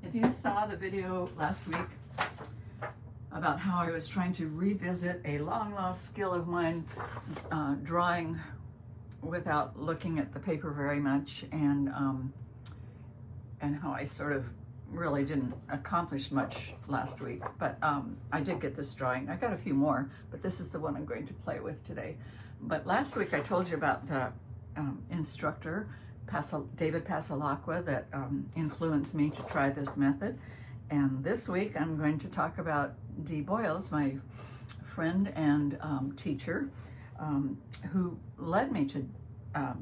If you saw the video last week about how I was trying to revisit a long lost skill of mine, drawing without looking at the paper very much, and how I sort of really didn't accomplish much last week, but I did get this drawing. I got a few more, but this is the one I'm going to play with today. But last week I told you about the instructor, David Passalacqua, that influenced me to try this method. And this week I'm going to talk about Dee Boyles, my friend and teacher, who led me to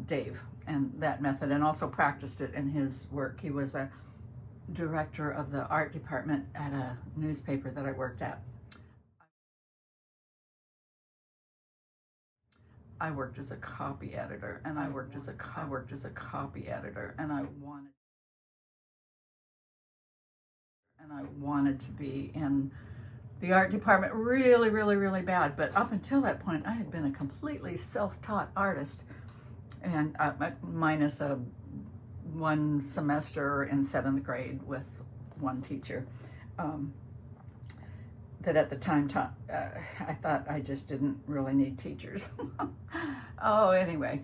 Dave and that method, and also practiced it in his work. He was a director of the art department at a newspaper that I worked at. I worked as a copy editor, and I worked as a copy editor, and I wanted to be in the art department really, really, really bad. But up until that point, I had been a completely self-taught artist, and minus one semester in 7th grade with one teacher that at the time taught, I thought I just didn't really need teachers. Oh, anyway,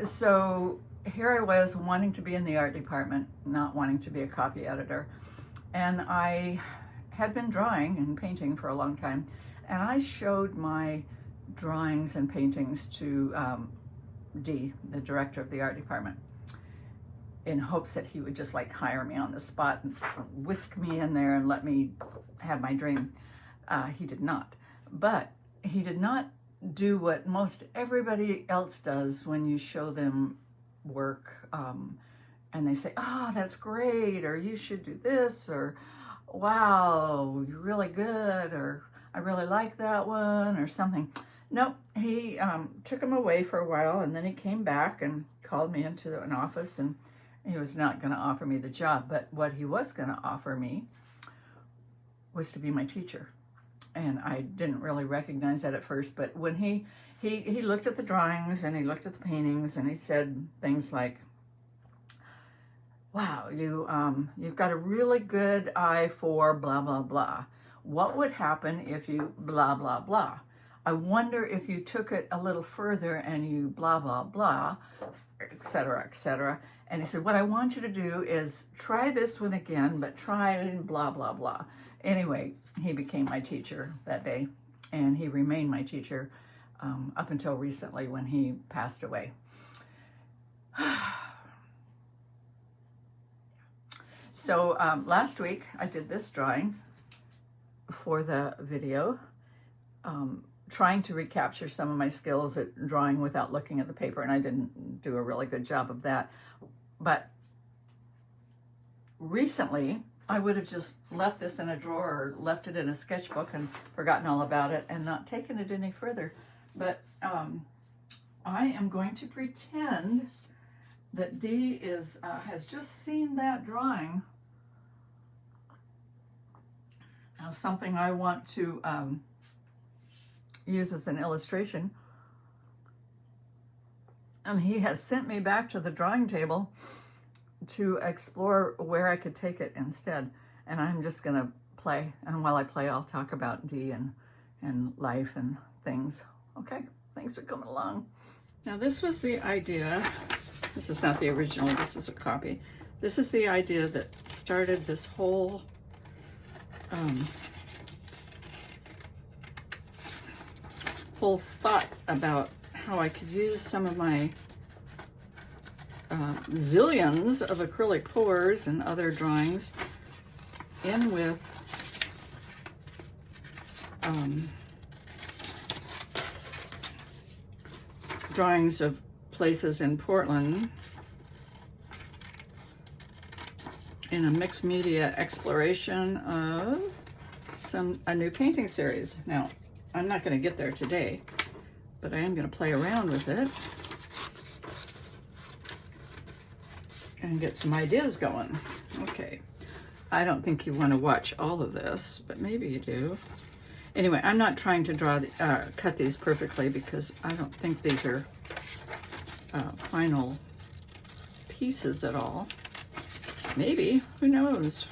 so here I was wanting to be in the art department, not wanting to be a copy editor. And I had been drawing and painting for a long time, and I showed my drawings and paintings to Dee, the director of the art department, in hopes that he would just like hire me on the spot and whisk me in there and let me have my dream. He did not. But he did not do what most everybody else does when you show them work, and they say, oh, that's great, or you should do this, or wow, you're really good, or I really like that one, or something. Nope, he took him away for a while, and then he came back and called me into an office, and he was not going to offer me the job, but what he was going to offer me was to be my teacher. And I didn't really recognize that at first, but when he looked at the drawings and he looked at the paintings, and he said things like, wow, you've got a really good eye for blah, blah, blah. What would happen if you blah, blah, blah? I wonder if you took it a little further and you blah, blah, blah, etc., etc. And he said, what I want you to do is try this one again, but try blah, blah, blah. Anyway, he became my teacher that day, and he remained my teacher up until recently when he passed away. So last week I did this drawing for the video, trying to recapture some of my skills at drawing without looking at the paper, and I didn't do a really good job of that. But recently, I would have just left this in a drawer or left it in a sketchbook and forgotten all about it and not taken it any further. But I am going to pretend that Dee has just seen that drawing as something I want to use as an illustration. And he has sent me back to the drawing table to explore where I could take it instead. And I'm just going to play. And while I play, I'll talk about Dee and life and things. Okay, thanks for coming along. Now this was the idea. This is not the original, this is a copy. This is the idea that started this whole thought about how I could use some of my zillions of acrylic pours and other drawings in with drawings of places in Portland in a mixed media exploration of a new painting series. Now, I'm not going to get there today, but I am going to play around with it and get some ideas going. Okay, I don't think you want to watch all of this, but maybe you do. Anyway, I'm not trying to cut these perfectly because I don't think these are final pieces at all. Maybe, who knows?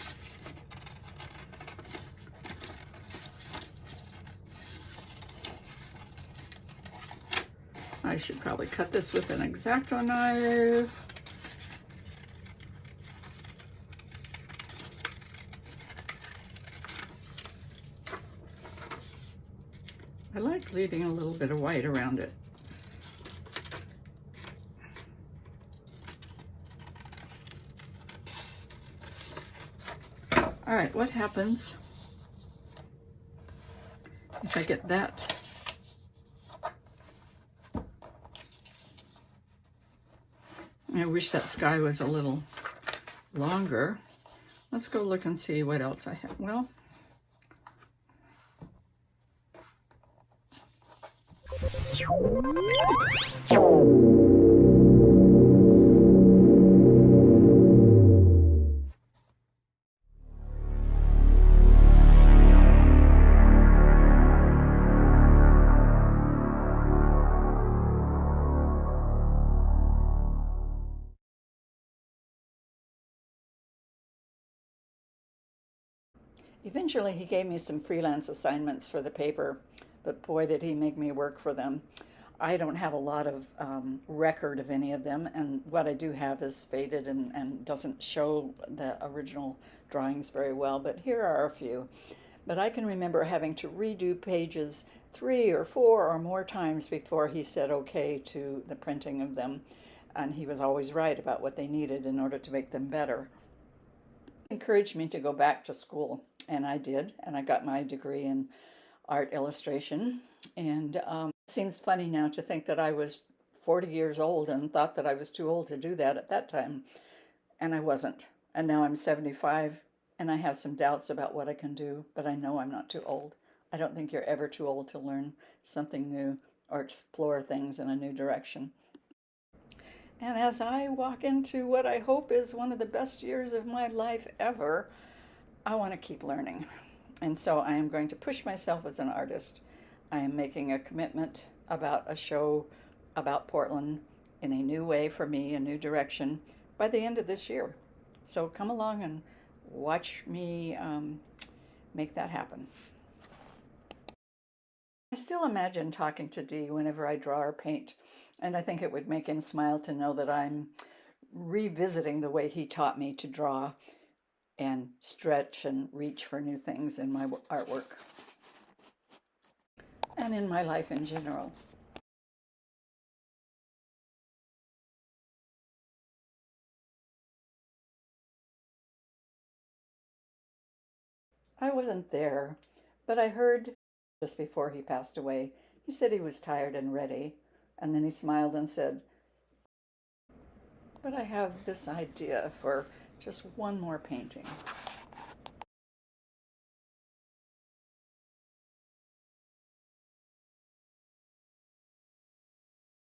I should probably cut this with an X-Acto knife. I like leaving a little bit of white around it. All right, what happens if I get that? I wish that sky was a little longer. Let's go look and see what else I have. Well, eventually he gave me some freelance assignments for the paper, but boy, did he make me work for them. I don't have a lot of record of any of them, and what I do have is faded and doesn't show the original drawings very well, but here are a few. But I can remember having to redo pages 3 or 4 or more times before he said okay to the printing of them, and he was always right about what they needed in order to make them better. He encouraged me to go back to school, and I did, and I got my degree in art illustration. And it seems funny now to think that I was 40 years old and thought that I was too old to do that at that time, and I wasn't. And now I'm 75 and I have some doubts about what I can do, but I know I'm not too old. I don't think you're ever too old to learn something new or explore things in a new direction. And as I walk into what I hope is one of the best years of my life ever, I want to keep learning. And so I am going to push myself as an artist. I am making a commitment about a show about Portland in a new way for me, a new direction, by the end of this year. So come along and watch me make that happen. I still imagine talking to Dee whenever I draw or paint, and I think it would make him smile to know that I'm revisiting the way he taught me to draw and stretch and reach for new things in my artwork and in my life in general. I wasn't there, but I heard just before he passed away, he said he was tired and ready, and then he smiled and said, but I have this idea for just one more painting.